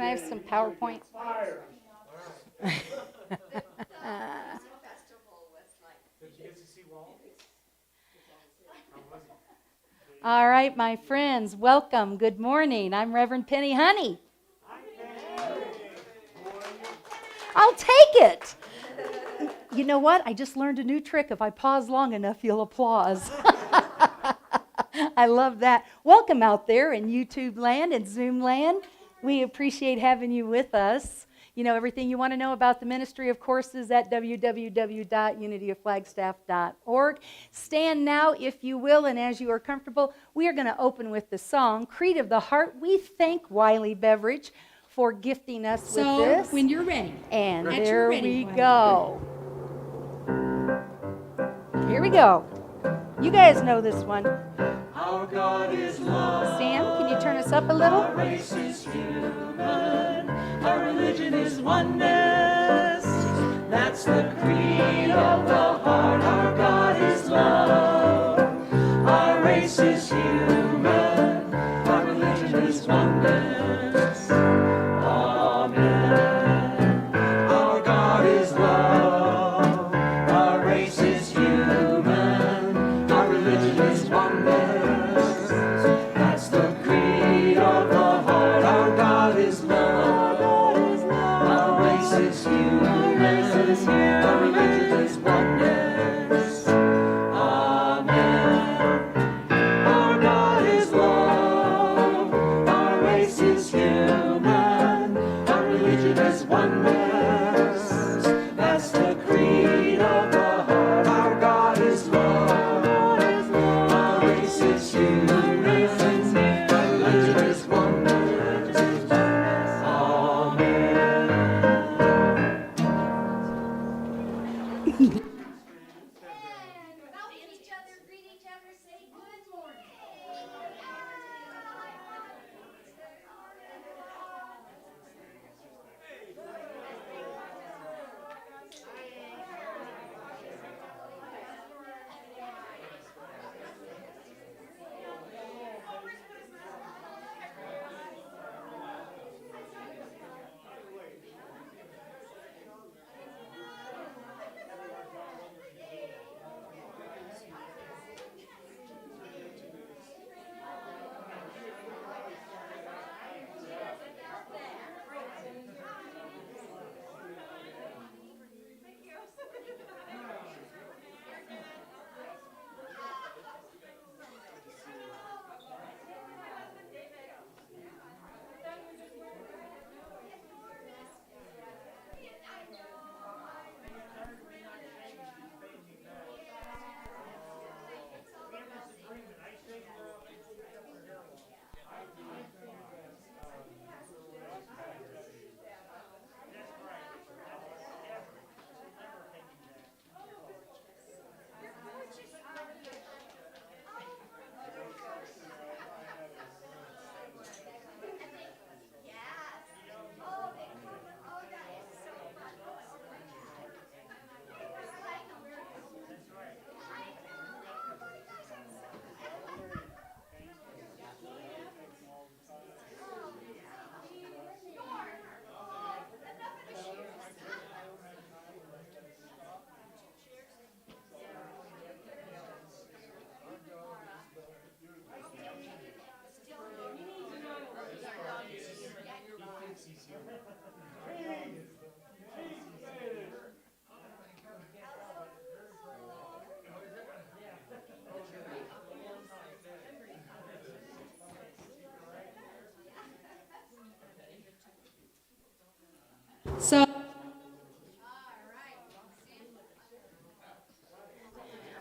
can I have some PowerPoint? All right, my friends, welcome. Good morning. I'm Reverend Penny Honey. I'll take it. You know what? I just learned a new trick. If I pause long enough, you'll applause. I love that. Welcome out there in YouTube land and Zoom land. We appreciate having you with us. You know, everything you want to know about the ministry, of course, is at www.unityoflagstaff.org. Stand now, if you will, and as you are comfortable, we are going to open with the song, Creed of the Heart. We thank Wiley Beverage for gifting us with this. So, when you're ready. And there we go. Here we go. You guys know this one. Our God is love. Sam, can you turn us up a little? Our race is human. Our religion is oneness. That's the creed of the heart. Our God is love. Our race is human. Our religion is oneness. Amen. Our God is love. Our race is human. Our religion is oneness. That's the creed of the heart. Our God is love. Our race is human. Our religion is oneness. Amen. Our God is love. Our race is human. Our religion is oneness. That's the creed of the heart. Our God is love. Our race is human. Our religion is oneness. Amen. Greet each other, say good morning. So,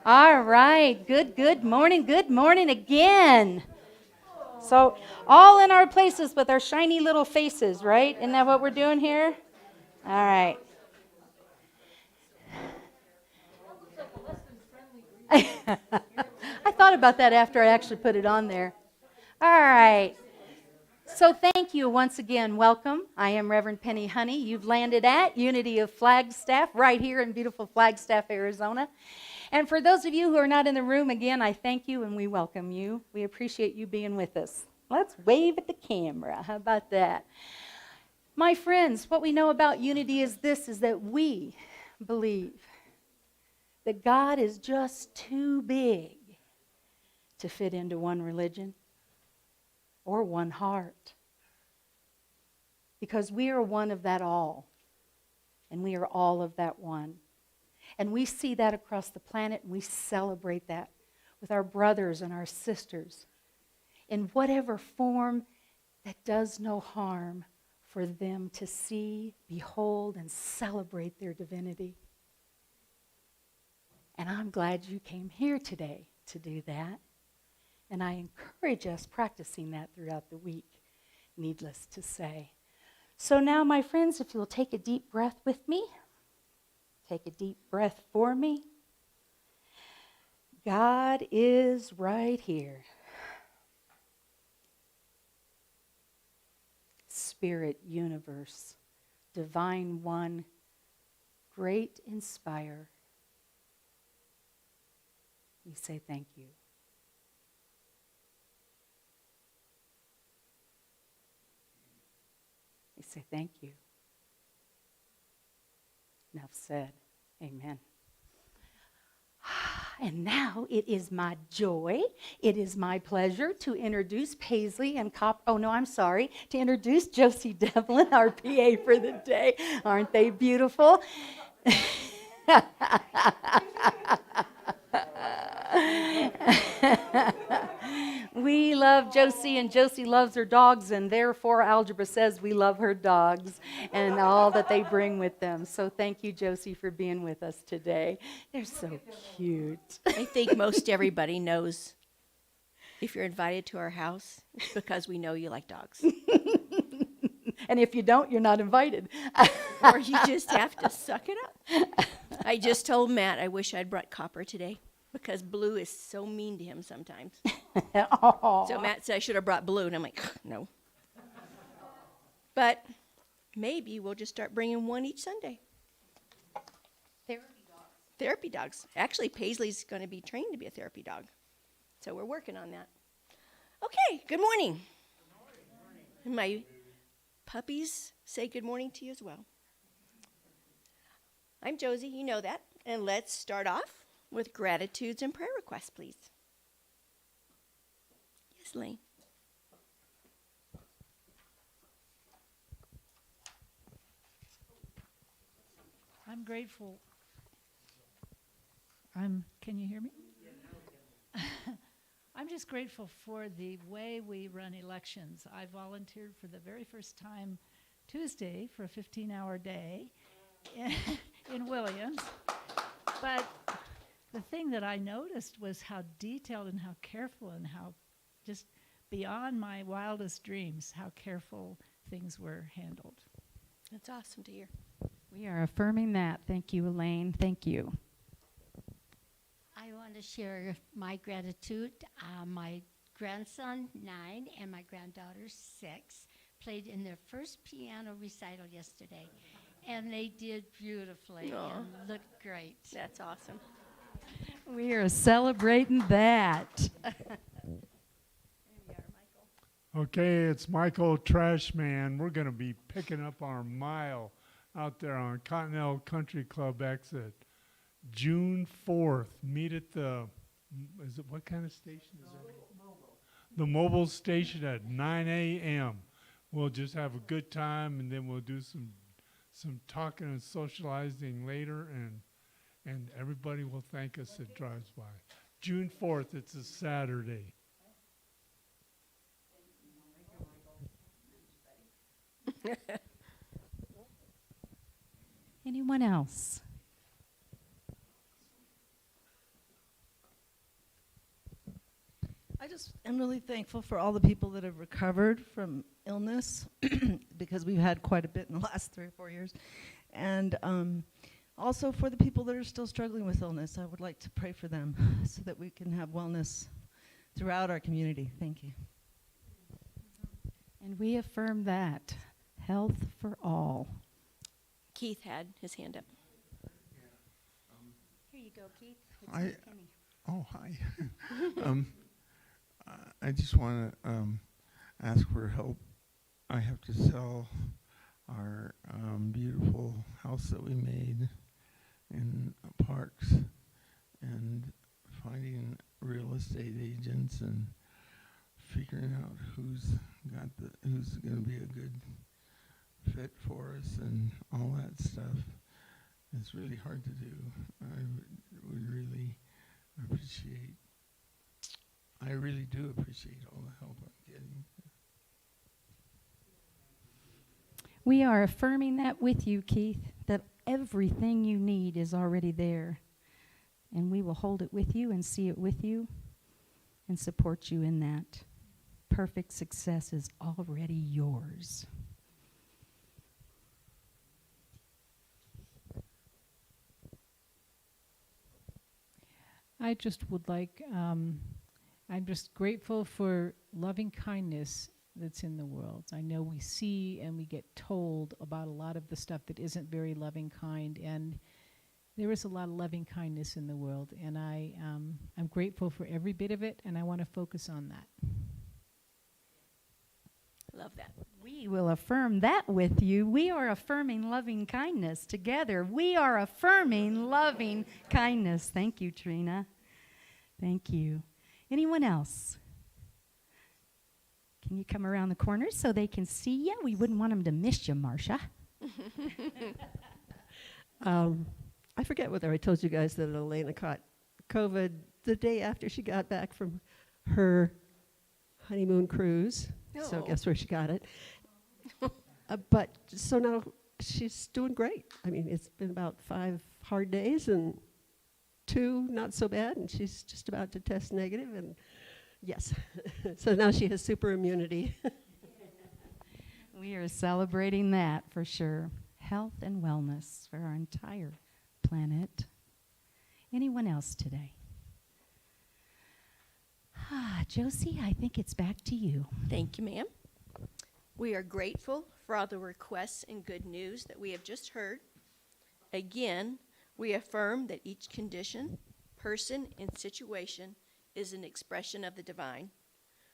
All right. Good morning. Good morning again. So, all in our places with our shiny little faces, right? Isn't that what we're doing here? All right. I thought about that after I actually put it on there. All right. So thank you once again. Welcome. I am Reverend Penny Honey. You've landed at Unity of Flagstaff right here in beautiful Flagstaff, Arizona. And for those of you who are not in the room, again, I thank you and we welcome you. We appreciate you being with us. Let's wave at the camera. How about that? My friends, what we know about unity is this, is that we believe that God is just too big to fit into one religion or one heart. Because we are one of that all, and we are all of that one. And we see that across the planet, and we celebrate that with our brothers and our sisters in whatever form that does no harm for them to see, behold, and celebrate their divinity. And I'm glad you came here today to do that. And I encourage us practicing that throughout the week, needless to say. So now, my friends, if you'll take a deep breath with me, take a deep breath for me. God is right here. Spirit, universe, divine one, great inspire. We say thank you. We say thank you. Enough said. Amen. And now it is my joy, it is my pleasure to introduce Paisley and to introduce Josie Devlin, our PA for the day. Aren't they beautiful? We love Josie, and Josie loves her dogs, and therefore algebra says we love her dogs and all that they bring with them. So thank you, Josie, for being with us today. They're so cute. I think most everybody knows if you're invited to our house, it's because we know you like dogs. And if you don't, you're not invited. Or you just have to suck it up. I just told Matt I wish I'd brought Copper today because Blue is so mean to him sometimes. So Matt said I should have brought Blue, and I'm like, no. But maybe we'll just start bringing one each Sunday. Therapy dogs. Actually, Paisley's going to be trained to be a therapy dog. So we're working on that. Okay, good morning. Good morning. And my puppies say good morning to you as well. I'm Josie, you know that. And let's start off with gratitudes and prayer requests, please. Yes, Lane. I'm grateful. Can you hear me? I'm just grateful for the way we run elections. I volunteered for the very first time Tuesday for a 15-hour day in Williams. But the thing that I noticed was how detailed and how careful and how just beyond my wildest dreams, how careful things were handled. That's awesome to hear. We are affirming that. Thank you, Elaine. Thank you. I want to share my gratitude. My grandson, 9, and my granddaughter, 6, played in their first piano recital yesterday. And they did beautifully and looked great. That's awesome. We are celebrating that. Okay, it's Michael Trashman. We're going to be picking up our mile out there on Continental Country Club exit. June 4th, meet at what kind of station is it? Mobile. The mobile station at 9 a.m. We'll just have a good time, and then we'll do some talking and socializing later, and everybody will thank us that drives by. June 4th, it's a Saturday. Anyone else? I just am really thankful for all the people that have recovered from illness because we've had quite a bit in the last 3 or 4 years. And also for the people that are still struggling with illness, I would like to pray for them so that we can have wellness throughout our community. Thank you. And we affirm that. Health for all. Keith had his hand up. Here you go, Keith. Hi. I just want to ask for help. I have to sell our beautiful house that we made in parks, and finding real estate agents and figuring out who's going to be a good fit for us and all that stuff. It's really hard to do. I really do appreciate all the help I'm getting. We are affirming that with you, Keith, that everything you need is already there. And we will hold it with you and see it with you and support you in that. Perfect success is already yours. I just would like, I'm just grateful for loving kindness that's in the world. I know we see and we get told about a lot of the stuff that isn't very loving kind, and there is a lot of loving kindness in the world, and I'm grateful for every bit of it, and I want to focus on that. Love that. We will affirm that with you. We are affirming loving kindness together. We are affirming loving kindness. Thank you, Trina. Thank you. Anyone else? Can you come around the corner so they can see you? We wouldn't want them to miss you, Marcia. I forget whether I told you guys that Elena caught COVID the day after she got back from her honeymoon cruise. So Oh. guess where she got it. But so now she's doing great. I mean, it's been about 5 hard days and 2 not so bad, and she's just about to test negative, and yes. So now she has super immunity. We are celebrating that for sure. Health and wellness for our entire planet. Anyone else today? Josie, I think it's back to you. Thank you, ma'am. We are grateful for all the requests and good news that we have just heard. Again, we affirm that each condition, person, and situation is an expression of the divine.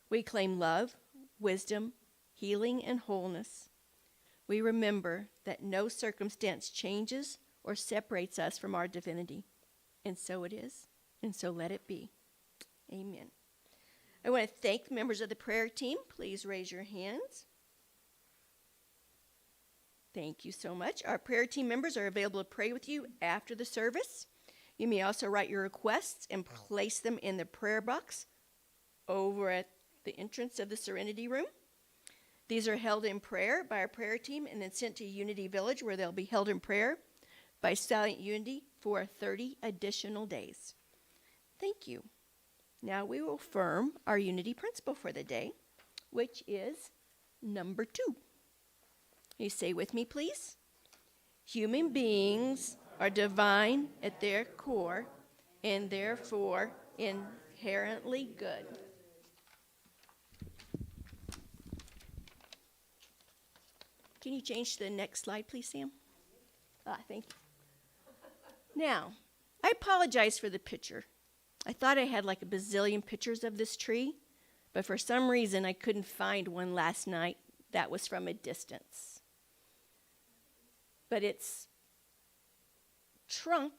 We claim love, wisdom, healing, and wholeness. We remember that no circumstance changes or separates us from our divinity. And so it is, and so let it be. Amen. I want to thank the members of the prayer team. Please raise your hands. Thank you so much. Our prayer team members are available to pray with you after the service. You may also write your requests and place them in the prayer box over at the entrance of the Serenity Room. These are held in prayer by our prayer team and then sent to Unity Village, where they'll be held in prayer by Silent Unity for 30 additional days. Thank you. Now we will affirm our unity principle for the day, which is number 2. You say with me, please. Human beings are divine at their core and therefore inherently good. Can you change to the next slide, please, Sam? Thank you. Now, I apologize for the picture. I thought I had like a bazillion pictures of this tree, but for some reason I couldn't find one last night that was from a distance. But its trunk,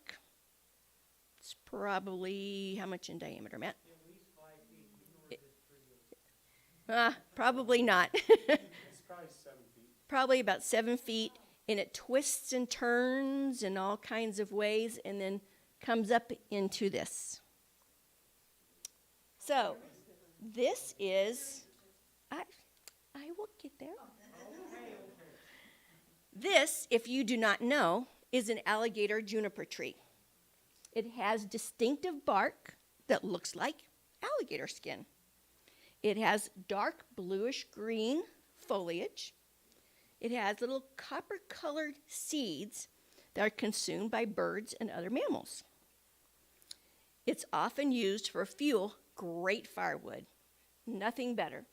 it's probably, how much in diameter, Matt? At least 5 feet. You know where this tree is. Probably not. It's probably 7 feet. Probably about 7 feet, and it twists and turns in all kinds of ways and then comes up into this. So, this is, I will get there. This, if you do not know, is an alligator juniper tree. It has distinctive bark that looks like alligator skin. It has dark bluish green foliage. It has little copper-colored seeds that are consumed by birds and other mammals. It's often used for fuel, great firewood, nothing better.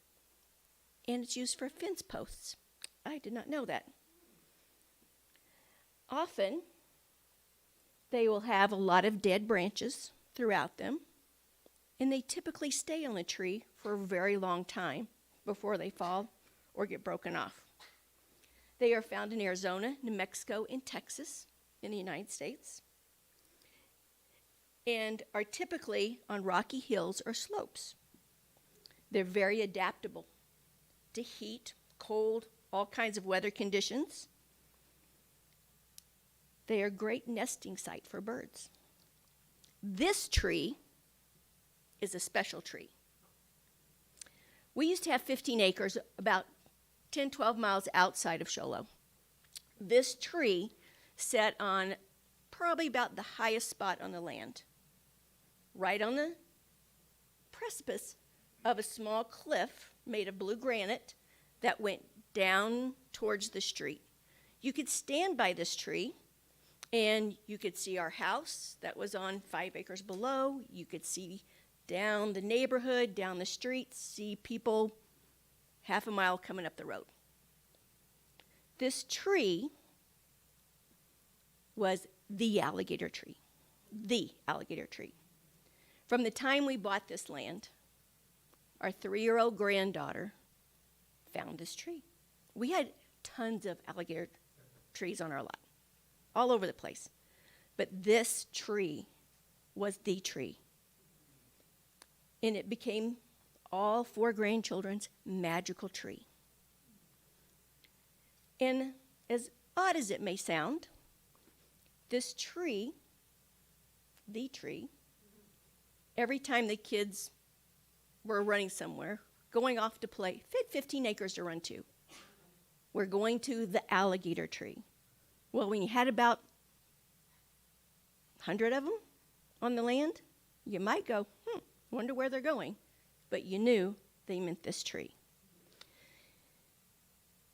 And it's used for fence posts. I did not know that. Often, they will have a lot of dead branches throughout them, and they typically stay on the tree for a very long time before they fall or get broken off. They are found in Arizona, New Mexico, and Texas in the United States, and are typically on rocky hills or slopes. They're very adaptable to heat, cold, all kinds of weather conditions. They are a great nesting site for birds. This tree is a special tree. We used to have 15 acres, about 10, 12 miles outside of Show Low. This tree sat on probably about the highest spot on the land, right on the precipice of a small cliff made of blue granite that went down towards the street. You could stand by this tree and you could see our house that was on 5 acres below. You could see down the neighborhood, down the street, see people half a mile coming up the road. This tree was the alligator tree. The alligator tree. From the time we bought this land, our 3-year-old granddaughter found this tree. We had tons of alligator trees on our lot, all over the place. But this tree was the tree. And it became all 4 grandchildren's magical tree. And as odd as it may sound, this tree, the tree, every time the kids were running somewhere, going off to play, fit 15 acres to run to, we're going to the alligator tree. Well, when you had about 100 of them on the land, you might go, wonder where they're going. But you knew they meant this tree.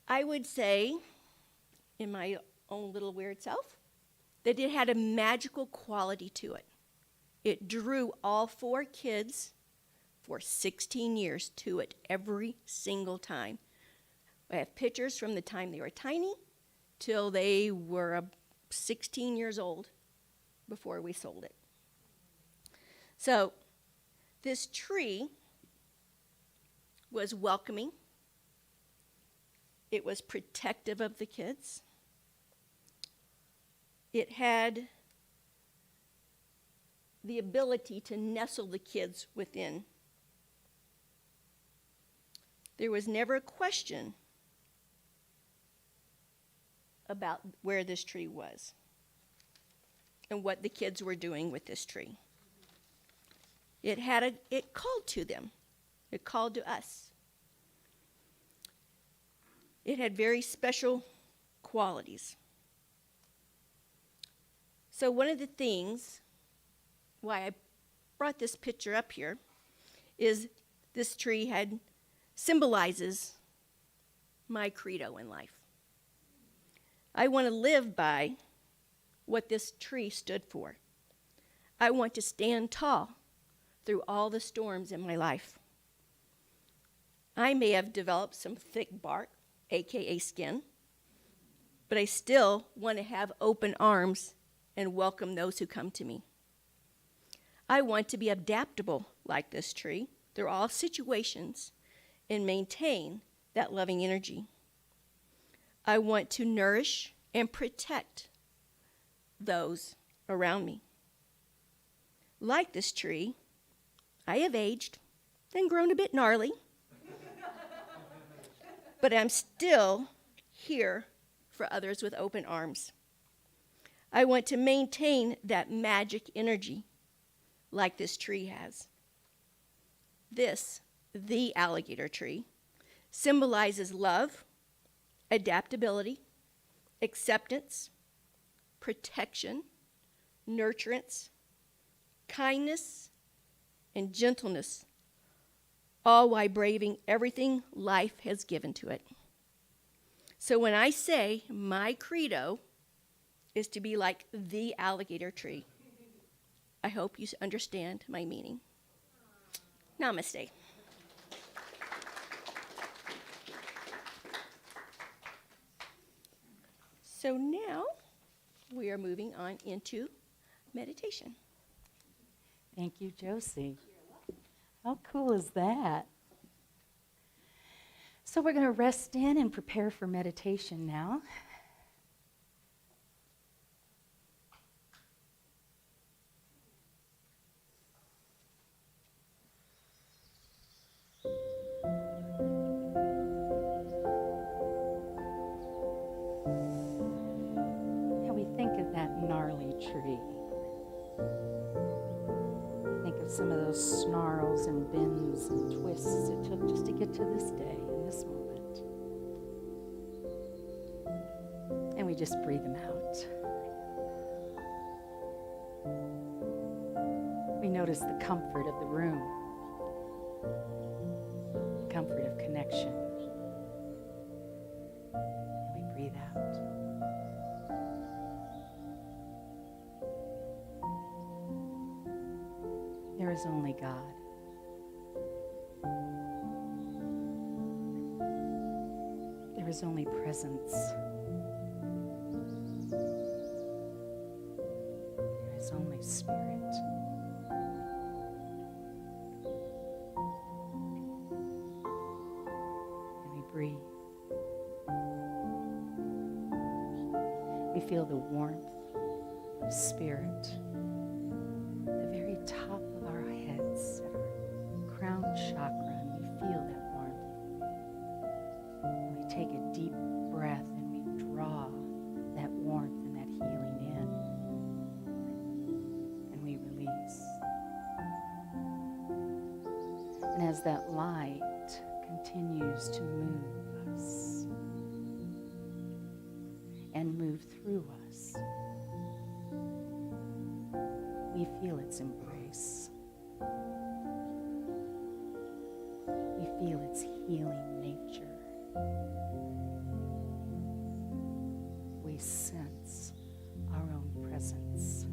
I would say, in my own little weird self, that it had a magical quality to it. It drew all 4 kids for 16 years to it every single time. I have pictures from the time they were tiny till they were 16 years old before we sold it. So this tree was welcoming. It was protective of the kids. It had the ability to nestle the kids within. There was never a question about where this tree was and what the kids were doing with this tree. It called to them. It called to us. It had very special qualities. So one of the things why I brought this picture up here is this tree symbolizes my credo in life. I want to live by what this tree stood for. I want to stand tall through all the storms in my life. I may have developed some thick bark, aka skin, but I still want to have open arms and welcome those who come to me. I want to be adaptable like this tree through all situations and maintain that loving energy. I want to nourish and protect those around me. Like this tree, I have aged and grown a bit gnarly, but I'm still here for others with open arms. I want to maintain that magic energy like this tree has. This, the alligator tree, symbolizes love, adaptability, acceptance, protection, nurturance, kindness, and gentleness, all while braving everything life has given to it. So when I say my credo is to be like the alligator tree, I hope you understand my meaning. Namaste. So now we are moving on into meditation. Thank you, Josie. How cool is that? So we're going to rest in and prepare for meditation now. How we think of that gnarly tree. Think of some of those snarls and bends and twists it took just to get to this day and this moment. And we just breathe them out. We notice the comfort of the room, the comfort of connection. And we breathe out. There is only God. There is only presence. There is only spirit. And we breathe. We feel the warmth of spirit. The very top of our heads, at our crown chakra, and we feel that warmth. And we take a deep breath and we draw that warmth and that healing in. And we release. And as that light continues to move us and move through us, we feel its embrace. We feel its healing nature. We sense our own presence.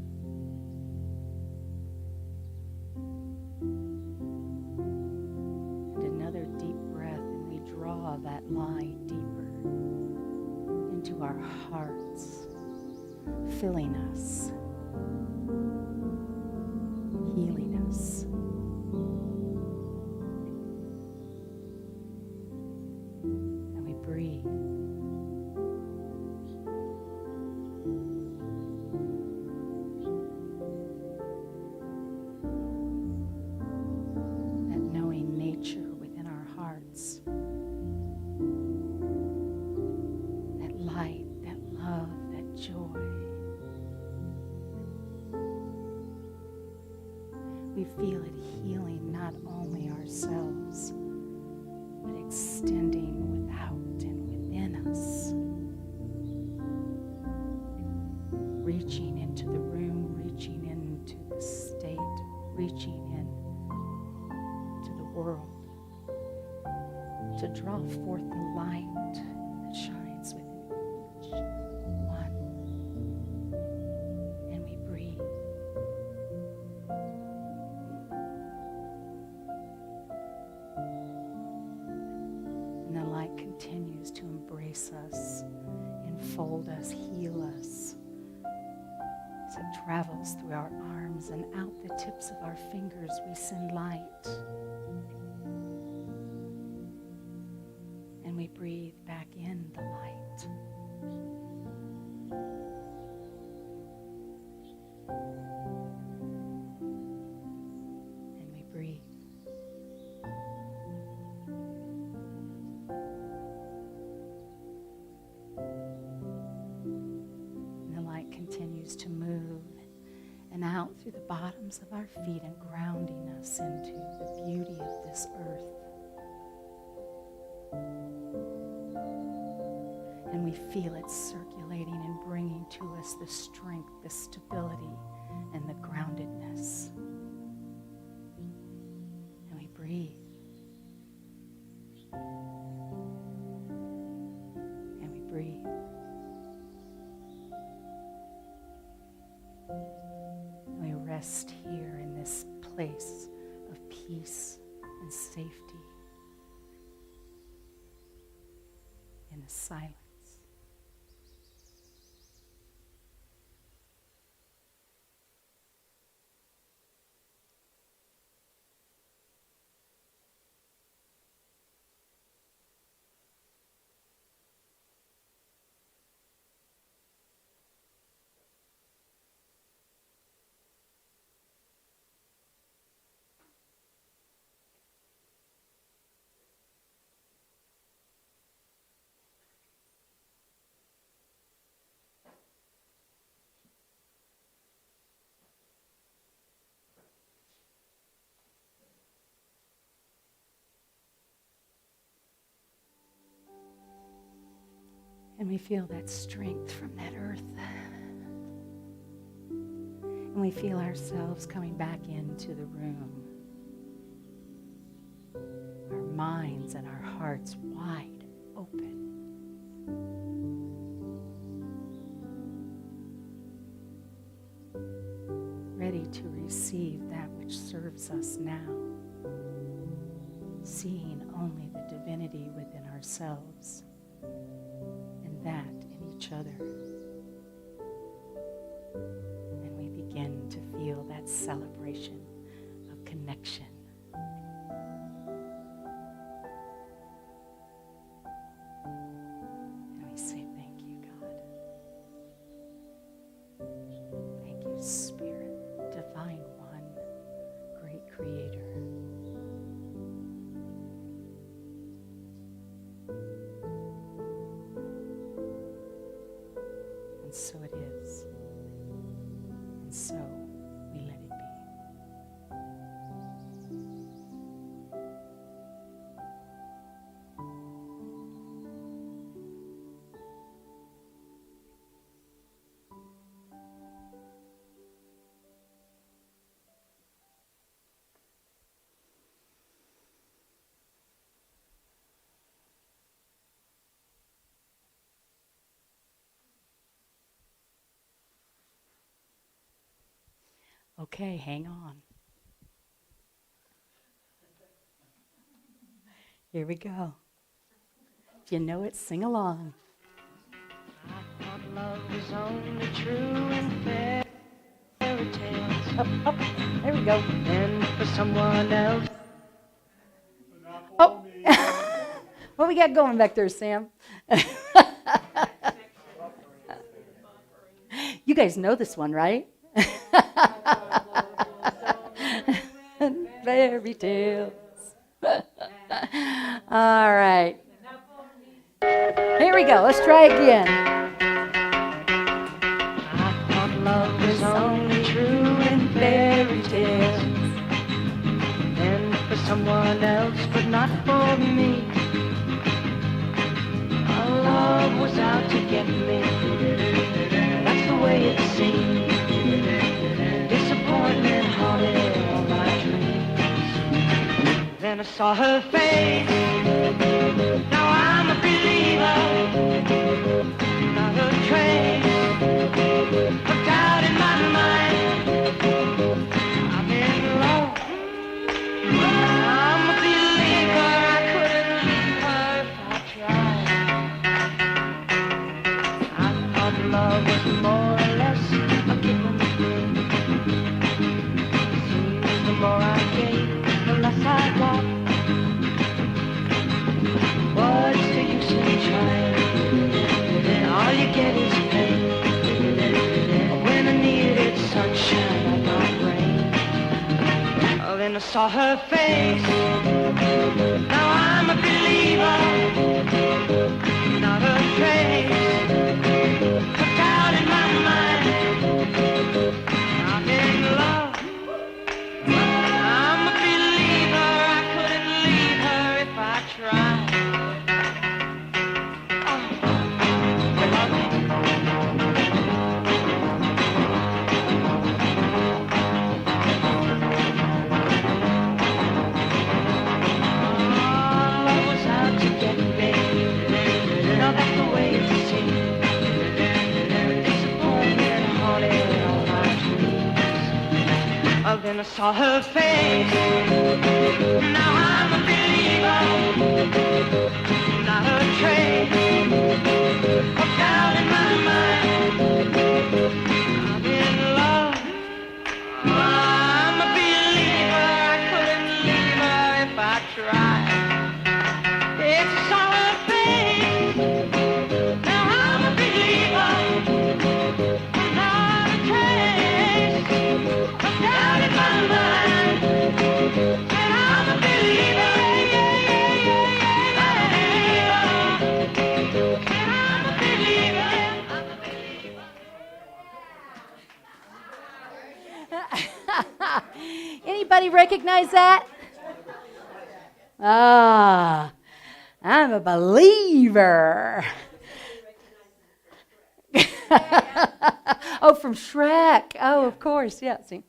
And another deep breath, and we draw that line deeper into our hearts, filling us, healing us. And we breathe. That knowing nature within our hearts. That light, that love, that joy. We feel it healing not only ourselves, but extending without and within us. Reaching into the room, reaching into the state, reaching into the world to draw forth the light that shines within each one. And we breathe. And the light continues to embrace us, enfold us, heal us. As it travels through our arms and out the tips of our fingers, we send light. And we breathe back in the light. And we breathe. And the light continues to move and out through the bottoms of our feet and grounding us into the beauty of this earth. And we feel it circulating and bringing to us the strength, the stability, and the groundedness. And we breathe. And we breathe. And we rest here in this place of peace and safety, in the silence. we feel that strength from that earth. And we feel ourselves coming back into the room. Our minds and our hearts wide open. Ready to receive that which serves us now. Seeing only the divinity within ourselves and that in each other. And we begin to feel that celebration of connection. And we say, thank you, God. Thank you, Spirit, Divine One, Great Creator. And so it is. And so we let it be. Okay, hang on. Here we go. If you know it, sing along. I thought love was only true in fairy tales. Up, up. There we go. And for someone else. Oh. What we got going back there, Sam? You guys know this one, right? Fairy tales. All right. Here we go. Let's try again. I thought love was only true in fairy tales. And for someone else, but not for me. Our love was out to get me. That's the way it seemed. Disappointment haunted all my dreams. Then I saw her face. Now I'm a believer. Not a trace of doubt in my mind. I'm in love. I'm a believer. I couldn't leave her if I tried. I thought love was more or less a given thing. Seems the more I gave, the less I got. What's the use in trying? All you get is pain. When I needed sunshine, I got rain. Oh, then I saw her face. Now I'm a believer. Not a trace of doubt in my mind. I'm in love. I'm a believer. I couldn't leave her if I tried. Love was out to get me. Now that's the way it seemed. Disappointment haunted all my dreams. Oh, then I saw her face. Now I'm a believer. Not a trace of doubt in my mind. I'm in love. I'm a believer. I couldn't leave her if I tried. It's a solid face. Now I'm a believer. Not a trace of doubt in my mind. And I'm a believer. And I'm a believer. Anybody recognize that? Ah, I'm a believer. Oh, from Shrek. Oh, of course. Yeah, see.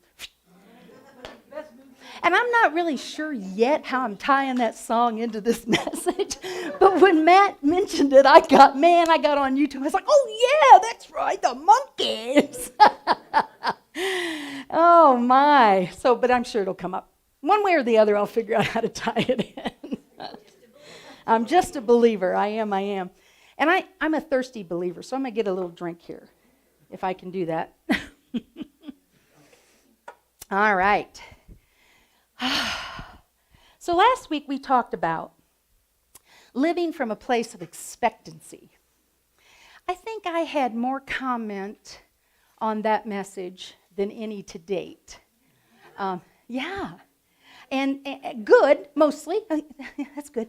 And I'm not really sure yet how I'm tying that song into this message. But when Matt mentioned it, I got on YouTube. I was like, oh, yeah, that's right, the monkeys. Oh, my. But I'm sure it'll come up. One way or the other, I'll figure out how to tie it in. I'm just a believer. I am. And I'm a thirsty believer, so I'm going to get a little drink here, if I can do that. All right. So last week we talked about living from a place of expectancy. I think I had more comment on that message than any to date. Yeah. And good, mostly. That's good.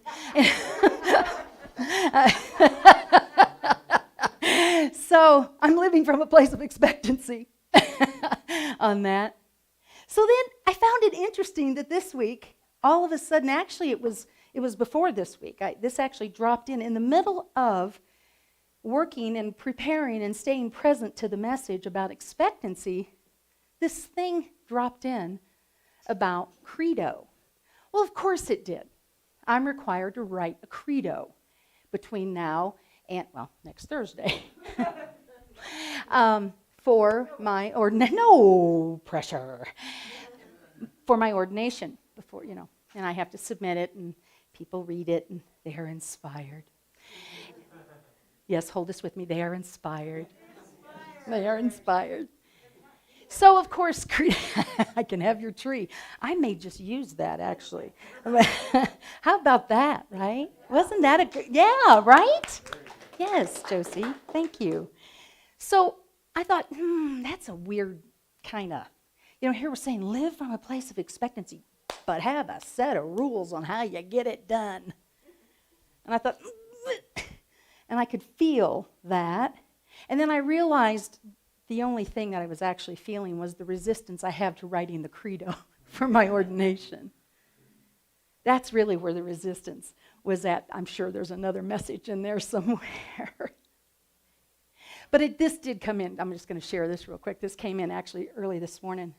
So I'm living from a place of expectancy on that. So then I found it interesting that this week, all of a sudden, actually it was before this week. This actually dropped in the middle of working and preparing and staying present to the message about expectancy. This thing dropped in about credo. Well, of course it did. I'm required to write a credo between now and, next Thursday. For my no pressure. For my ordination before, and I have to submit it and people read it and they are inspired. Yes, hold this with me. They are inspired. They are inspired. So, of course, I can have your tree. I may just use that, actually. How about that, right? Wasn't that a good, yeah, right? Yes, Josie, thank you. So I thought, that's a weird kind of, here we're saying live from a place of expectancy, but have a set of rules on how you get it done. And I thought, and I could feel that. And then I realized the only thing that I was actually feeling was the resistance I have to writing the credo for my ordination. That's really where the resistance was at. I'm sure there's another message in there somewhere. But this did come in. I'm just going to share this real quick. This came in actually early this morning.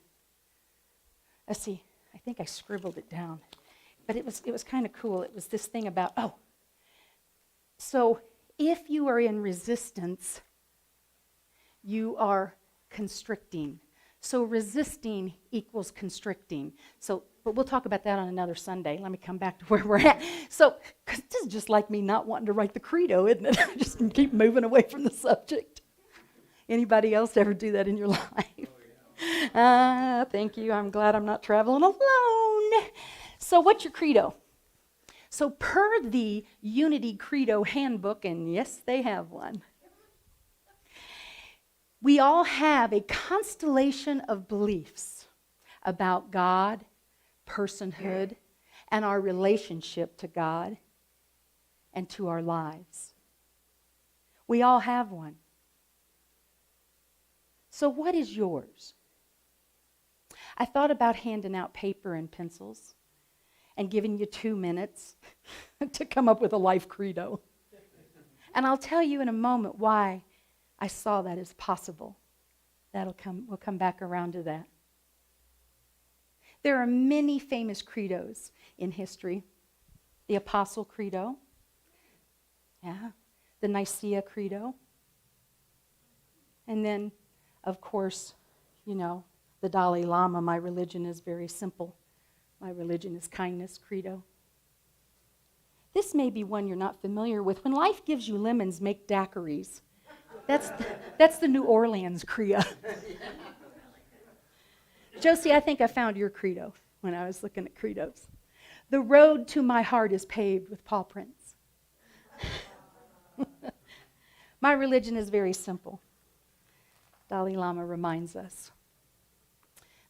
Let's see. I think I scribbled it down. But it was kind of cool. It was this thing about, so if you are in resistance, you are constricting. So resisting equals constricting. But we'll talk about that on another Sunday. Let me come back to where we're at. So, because this is just like me not wanting to write the credo, isn't it? I just keep moving away from the subject. Anybody else ever do that in your life? Thank you. I'm glad I'm not traveling alone. So what's your credo? So per the Unity Credo Handbook, and yes, they have one, we all have a constellation of beliefs about God, personhood, and our relationship to God and to our lives. We all have one. So what is yours? I thought about handing out paper and pencils and giving you 2 minutes to come up with a life credo. And I'll tell you in a moment why I saw that as possible. We'll come back around to that. There are many famous credos in history. The Apostle Credo. Yeah. The Nicaea Credo. And then, of course, the Dalai Lama, my religion is very simple. My religion is kindness credo. This may be one you're not familiar with. When life gives you lemons, make daiquiris. That's the New Orleans credo. Josie, I think I found your credo when I was looking at credos. The road to my heart is paved with paw prints. My religion is very simple. Dalai Lama reminds us.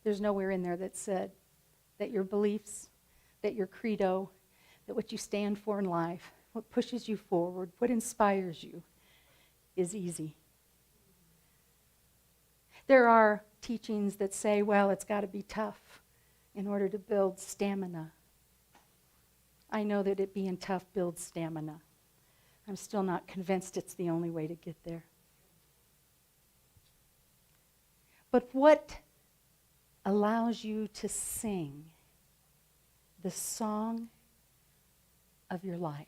There's nowhere in there that said that your beliefs, that your credo, that what you stand for in life, what pushes you forward, what inspires you, is easy. There are teachings that say, well, it's got to be tough in order to build stamina. I know that it being tough builds stamina. I'm still not convinced it's the only way to get there. but what allows you to sing the song of your life?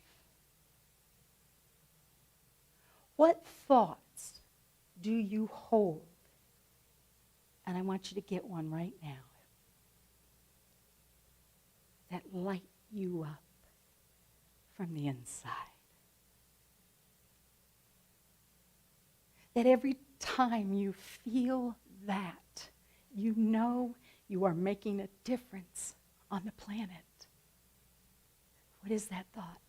What thoughts do you hold? And I want you to get one right now that light you up from the inside. That every time you feel that, you know you are making a difference on the planet. What is that thought?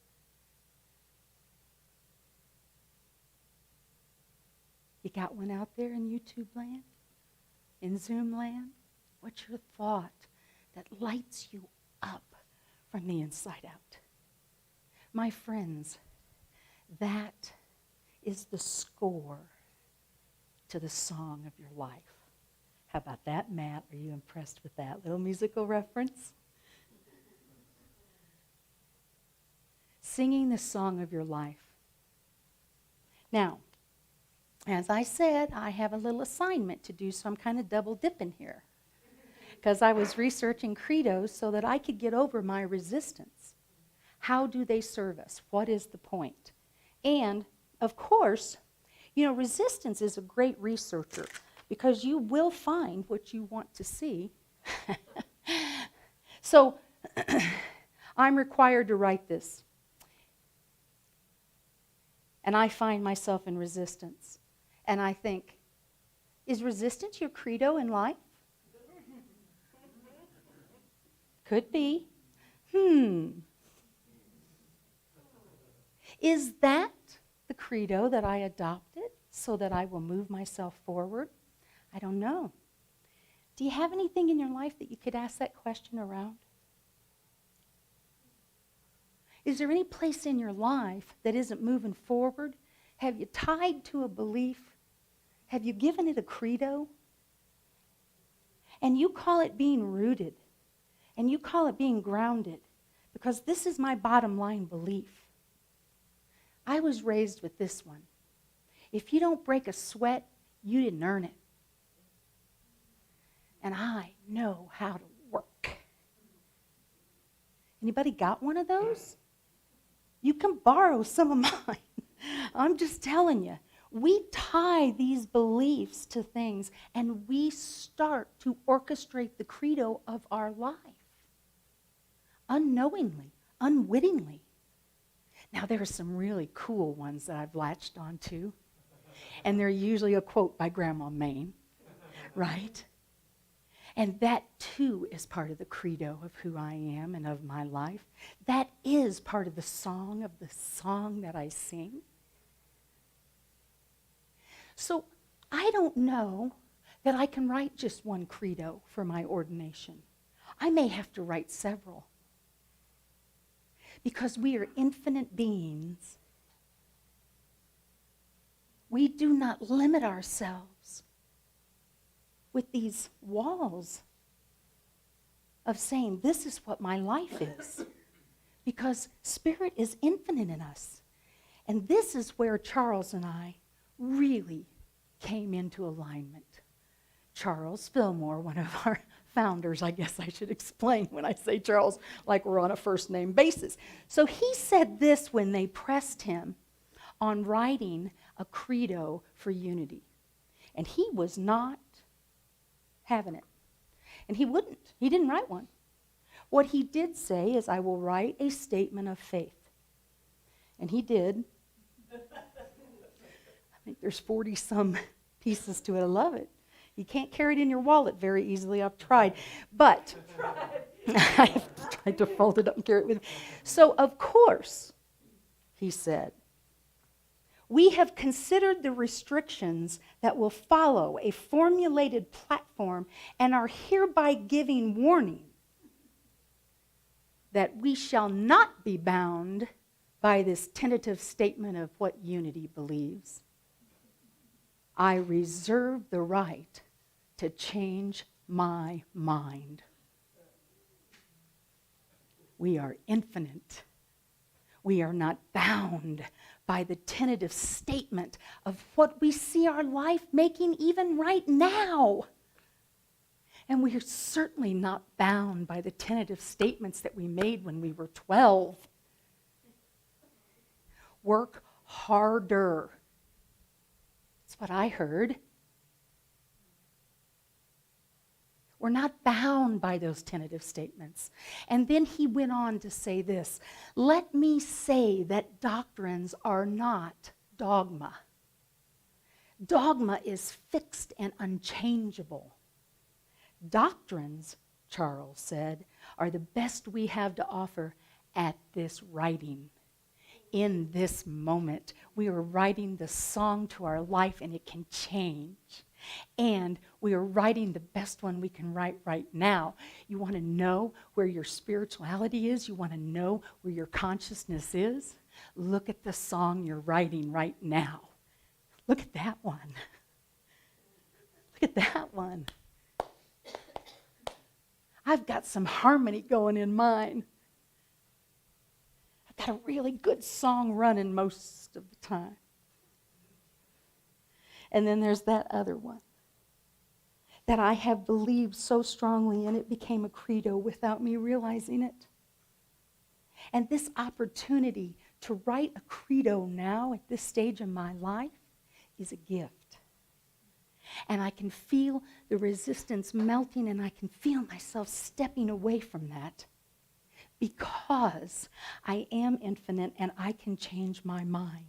You got one out there in YouTube land? In Zoom land? What's your thought that lights you up from the inside out? My friends, that is the score to the song of your life. How about that, Matt? Are you impressed with that little musical reference? Singing the song of your life. Now, as I said, I have a little assignment to do, so I'm kind of double dipping here. Because I was researching credos so that I could get over my resistance. How do they serve us? What is the point? And, of course, resistance is a great researcher because you will find what you want to see. So, I'm required to write this. And I find myself in resistance. And I think, is resistance your credo in life? Could be. Is that the credo that I adopted so that I will move myself forward? I don't know. Do you have anything in your life that you could ask that question around? Is there any place in your life that isn't moving forward? Have you tied to a belief? Have you given it a credo? And you call it being rooted. And you call it being grounded. Because this is my bottom line belief. I was raised with this one. If you don't break a sweat, you didn't earn it. And I know how to work. Anybody got one of those? You can borrow some of mine. I'm just telling you. We tie these beliefs to things and we start to orchestrate the credo of our life. Unknowingly, unwittingly. Now there are some really cool ones that I've latched onto. And they're usually a quote by Grandma Maine, right? And that too is part of the credo of who I am and of my life. That is part of the song that I sing. So I don't know that I can write just one credo for my ordination. I may have to write several. Because we are infinite beings. We do not limit ourselves with these walls of saying, this is what my life is. Because Spirit is infinite in us. And this is where Charles and I really came into alignment. Charles Fillmore, one of our founders, I guess I should explain when I say Charles, like we're on a first name basis. So he said this when they pressed him on writing a credo for unity. And he was not having it. And he wouldn't. He didn't write one. What he did say is, I will write a statement of faith. And he did. I think there's 40-some pieces to it. I love it. You can't carry it in your wallet very easily. I've tried. But I've tried to fold it up and carry it with me. So, of course, he said, we have considered the restrictions that will follow a formulated platform and are hereby giving warning that we shall not be bound by this tentative statement of what unity believes. I reserve the right to change my mind. We are infinite. We are not bound by the tentative statement of what we see our life making even right now. And we are certainly not bound by the tentative statements that we made when we were 12. Work harder. That's what I heard. We're not bound by those tentative statements. And then he went on to say this, let me say that doctrines are not dogma. Dogma is fixed and unchangeable. Doctrines, Charles said, are the best we have to offer at this writing. In this moment, we are writing the song to our life, and it can change. And we are writing the best one we can write right now. You want to know where your spirituality is? You want to know where your consciousness is? Look at the song you're writing right now. Look at that one. Look at that one. I've got some harmony going in mine. I've got a really good song running most of the time. And then there's that other one that I have believed so strongly in it became a credo without me realizing it. And this opportunity to write a credo now at this stage in my life is a gift. And I can feel the resistance melting, and I can feel myself stepping away from that because I am infinite and I can change my mind.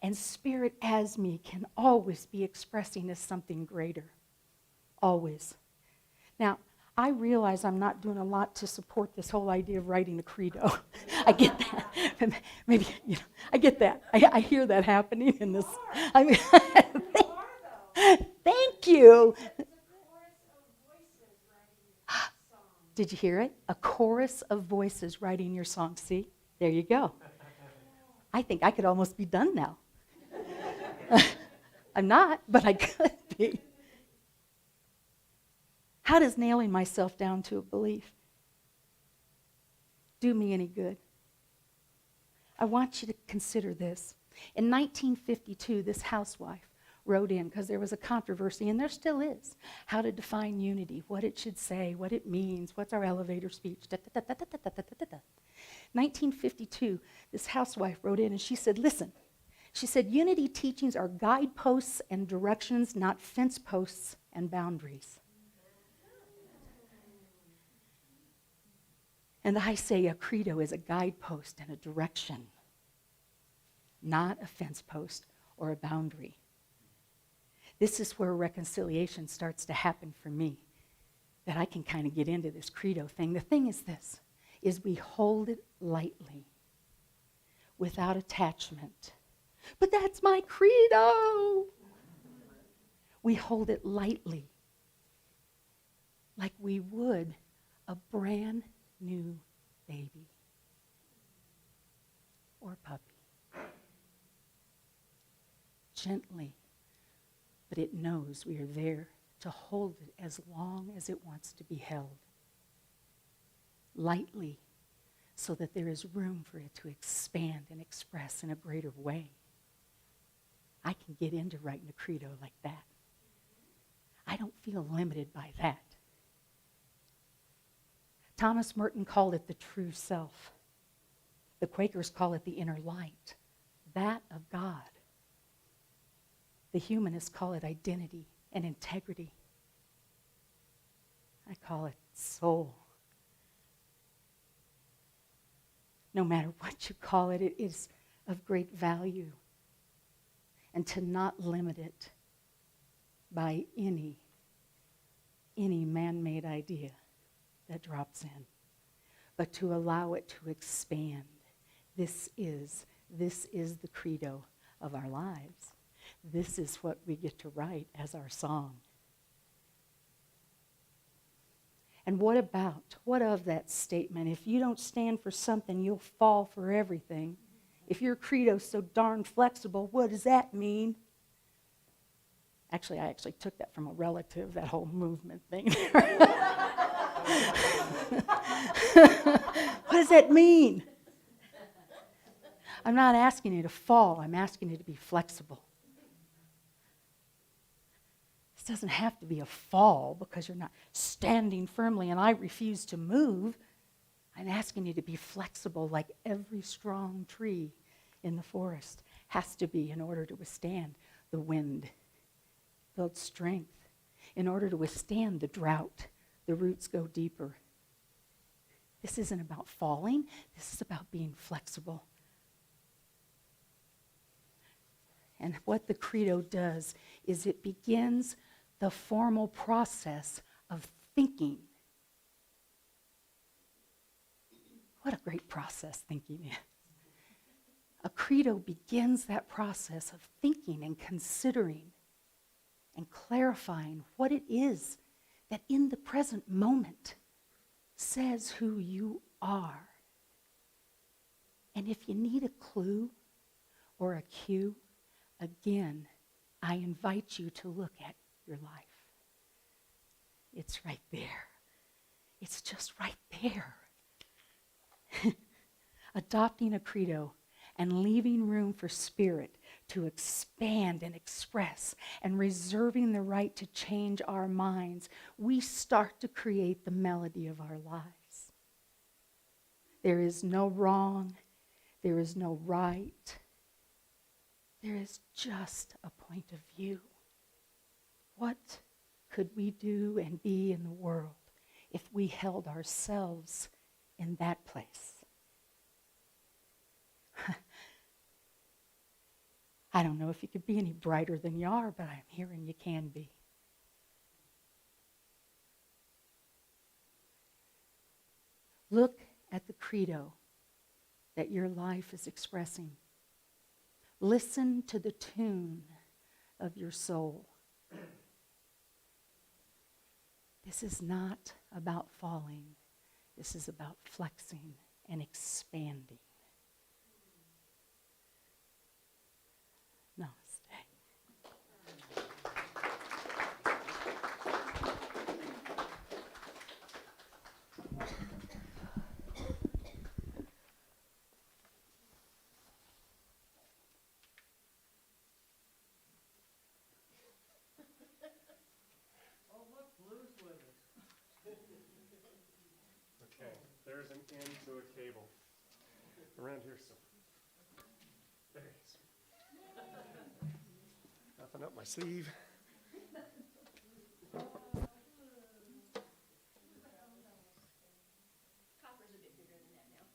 And spirit as me can always be expressing as something greater. Always. Now, I realize I'm not doing a lot to support this whole idea of writing a credo. I get that. Maybe, I get that. I hear that happening in this. I mean, thank you. Did you hear it? A chorus of voices writing your song. See? There you go. I think I could almost be done now. I'm not, but I could be. How does nailing myself down to a belief do me any good? I want you to consider this. In 1952, this housewife wrote in, because there was a controversy, and there still is, how to define unity, what it should say, what it means, what's our elevator speech, 1952, this housewife wrote in and she said, listen, she said, unity teachings are guideposts and directions, not fence posts and boundaries. And I say a credo is a guidepost and a direction, not a fence post or a boundary. This is where reconciliation starts to happen for me, that I can kind of get into this credo thing. The thing is this, is we hold it lightly, without attachment. But that's my credo. We hold it lightly, like we would a brand new baby or puppy. Gently, but it knows we are there to hold it as long as it wants to be held. Lightly, so that there is room for it to expand and express in a greater way. I can get into writing a credo like that. I don't feel limited by that. Thomas Merton called it the true self. The Quakers call it the inner light, that of God. The humanists call it identity and integrity. I call it soul. No matter what you call it, it is of great value. And to not limit it by any man-made idea that drops in, but to allow it to expand. This is the credo of our lives. This is what we get to write as our song. And what of that statement? If you don't stand for something, you'll fall for everything. If your credo's so darn flexible, what does that mean? Actually, I took that from a relative, that whole movement thing. What does that mean? I'm not asking you to fall. I'm asking you to be flexible. doesn't have to be a fall because you're not standing firmly and I refuse to move. I'm asking you to be flexible like every strong tree in the forest has to be in order to withstand the wind. Build strength. In order to withstand the drought, the roots go deeper. This isn't about falling. This is about being flexible. And what the Credo does is it begins the formal process of thinking. What a great process thinking is. A Credo begins that process of thinking and considering and clarifying what it is that in the present moment says who you are. And if you need a clue or a cue, again, I invite you to look at your life. It's right there. It's just right there. Adopting a Credo and leaving room for spirit to expand and express and reserving the right to change our minds, we start to create the melody of our lives. There is no wrong. There is no right. There is just a point of view. What could we do and be in the world if we held ourselves in that place? I don't know if you could be any brighter than you are, but I'm hearing you can be. Look at the Credo that your life is expressing. Listen to the tune of your soul. This is not about falling. This is about flexing and expanding. Namaste. Okay, there's an end to a cable. Around here, so. There it is. Nothing up my sleeve. Copper's a bit bigger than that now.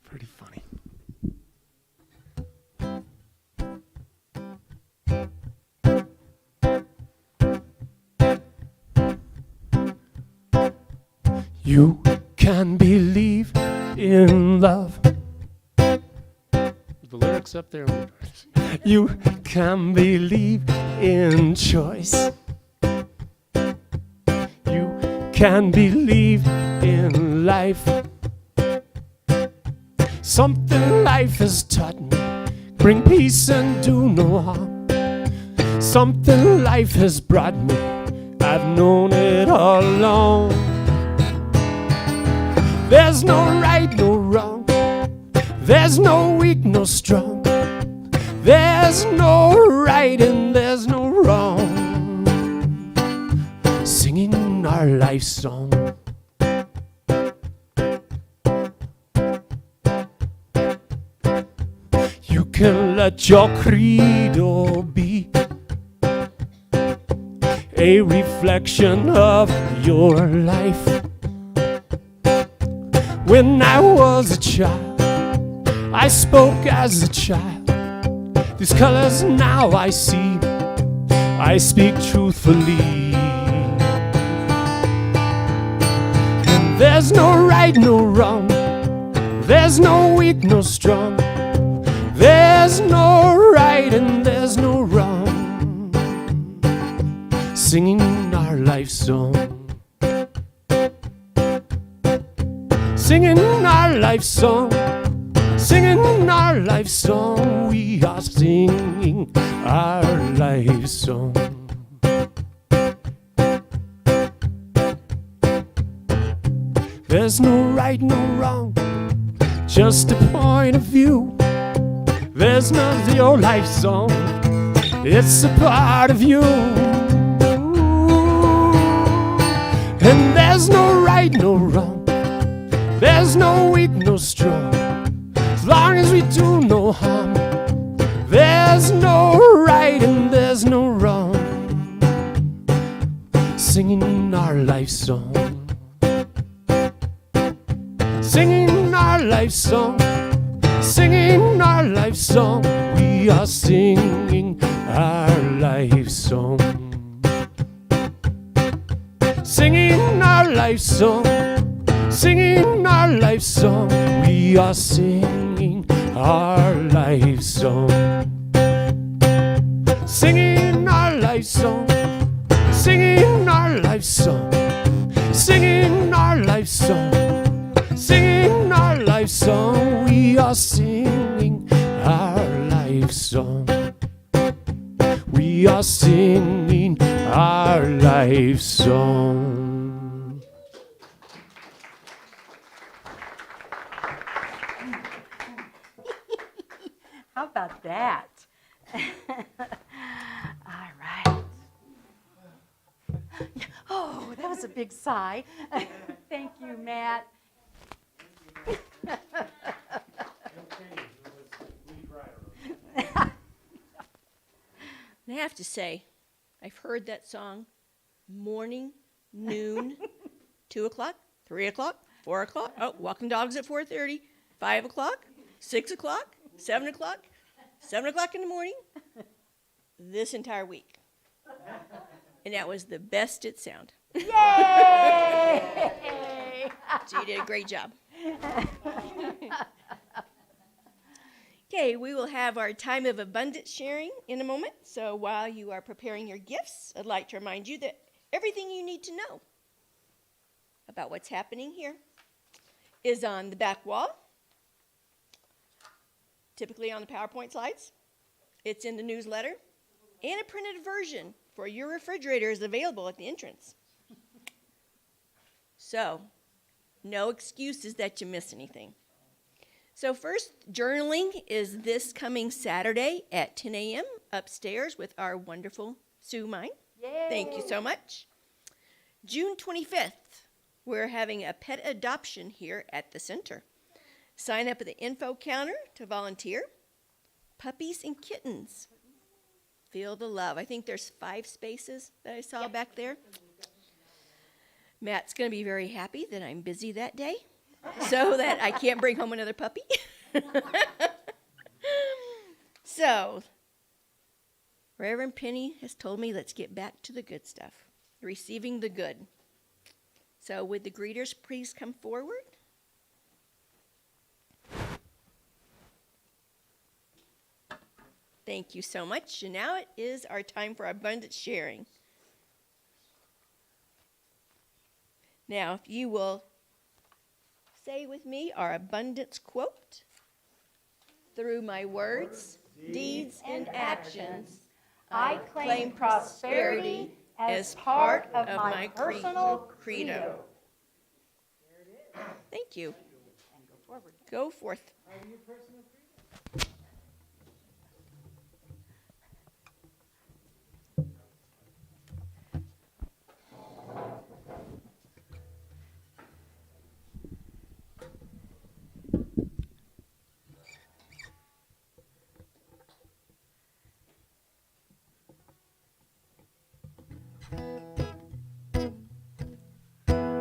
Pretty funny. You can believe in love. The lyrics up there. You can believe in choice. You can believe in life. Something life has taught me, bring peace and do no harm. Something life has brought me, I've known it all along. There's no right, no wrong. There's no weak, no strong. There's no right and there's no wrong. Singing our life song. You can let your credo be a reflection of your life. When I was a child, I spoke as a child. These colors now I see, I speak truthfully. And there's no right, no wrong. There's no weak, no strong. There's no right and there's no wrong. Singing our life song. Singing our life song, singing our life song. We are singing our life song. There's no right, no wrong, just a point of view. There's none of your life song, it's a part of you. And there's no right, no wrong, there's no weak, no strong, as long as we do no harm. There's no right and there's no wrong, singing our life song, singing our life song, singing our life song. We are singing our life song, singing our life song, singing our life song. We are singing our life song, singing our life song, singing our life song, singing our life song, singing our life song. We are singing our life song, we are singing our life song. How about that? All right. Oh, that was a big sigh. Thank you, Matt. I have to say, I've heard that song morning, noon, 2 o'clock, 3 o'clock, 4 o'clock. Oh, walking dogs at 4:30, 5 o'clock, 6 o'clock, 7 o'clock, 7 o'clock in the morning, this entire week. And that was the best it sounded. Yay! So you did a great job. Okay, we will have our time of abundance sharing in a moment. So while you are preparing your gifts, I'd like to remind you that everything you need to know about what's happening here is on the back wall, typically on the PowerPoint slides. It's in the newsletter, and a printed version for your refrigerator is available at the entrance. So, no excuses that you miss anything. So first, journaling is this coming Saturday at 10 a.m. upstairs with our wonderful Sue Mine. Yay. Thank you so much. June 25th, we're having a pet adoption here at the center. Sign up at the info counter to volunteer. Puppies and kittens. Feel the love. I think there's 5 spaces that I saw back there. Matt's going to be very happy that I'm busy that day so that I can't bring home another puppy. So, Reverend Penny has told me let's get back to the good stuff, receiving the good. So would the greeters please come forward? Thank you so much. And now it is our time for abundant sharing. Now, if you will say with me our abundance quote. Through my words, deeds, and actions, I claim prosperity as part of my personal credo. Thank you. Go forth.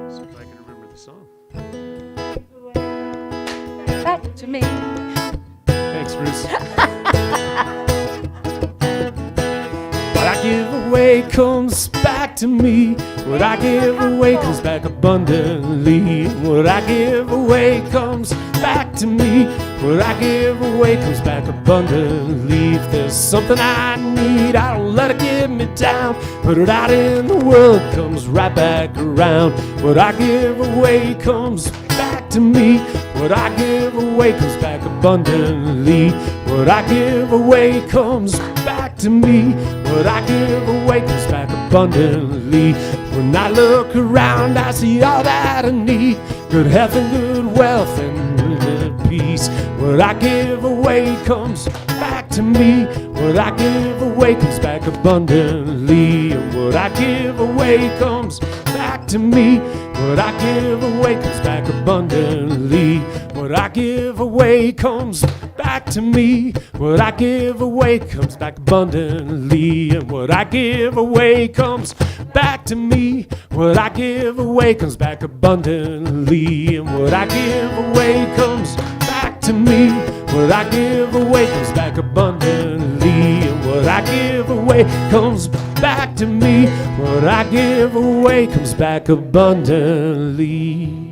See if I can remember the song. Back to me. Thanks, Bruce. What I give away comes back to me. What I give away comes back abundantly. What I give away comes back to me. What I give away comes back abundantly. If there's something I need, I don't let it get me down. Put it out in the world, it comes right back around. What I give away comes back to me. What I give away comes back abundantly. What I give away comes back to me. What I give away comes back abundantly. When I look around, I see all that I need. good health and good wealth and peace. What I give away comes back to me. What I give away comes back abundantly. And what I give away comes back to me. What I give away comes back abundantly. What I give away comes back to me. What I give away comes back abundantly. And what I give away comes back to me. What I give away comes back abundantly. And what I give away comes back to me. What I give away comes back abundantly. And what I give away comes back to me. What I give away comes back abundantly.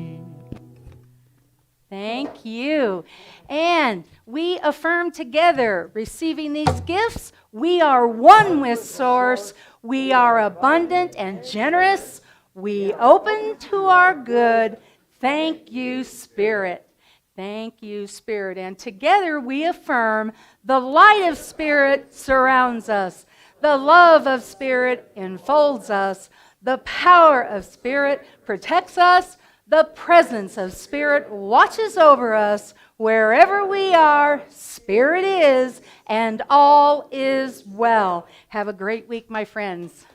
Thank you. And we affirm together, receiving these gifts, we are one with Source. We are abundant and generous. We open to our good. Thank you, Spirit. Thank you, Spirit. And together we affirm the light of Spirit surrounds us. The love of Spirit enfolds us. The power of Spirit protects us. The presence of Spirit watches over us. Wherever we are, Spirit is, and all is well. Have a great week, my friends.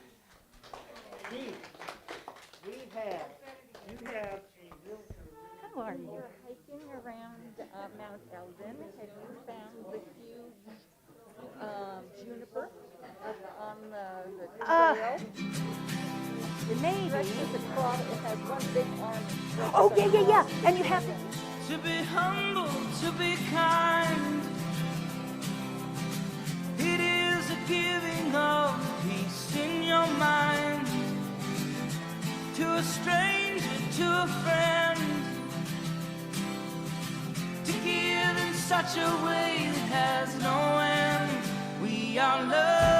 How are you? Hiking around Mount Eldon. Have you found the huge juniper on the trail? Maybe. It has one big arm. Oh, yeah. And you have to... To be humble, to be kind. It is a giving of peace in your mind. To a stranger, to a friend. To give in such a way that has no end. We are loved.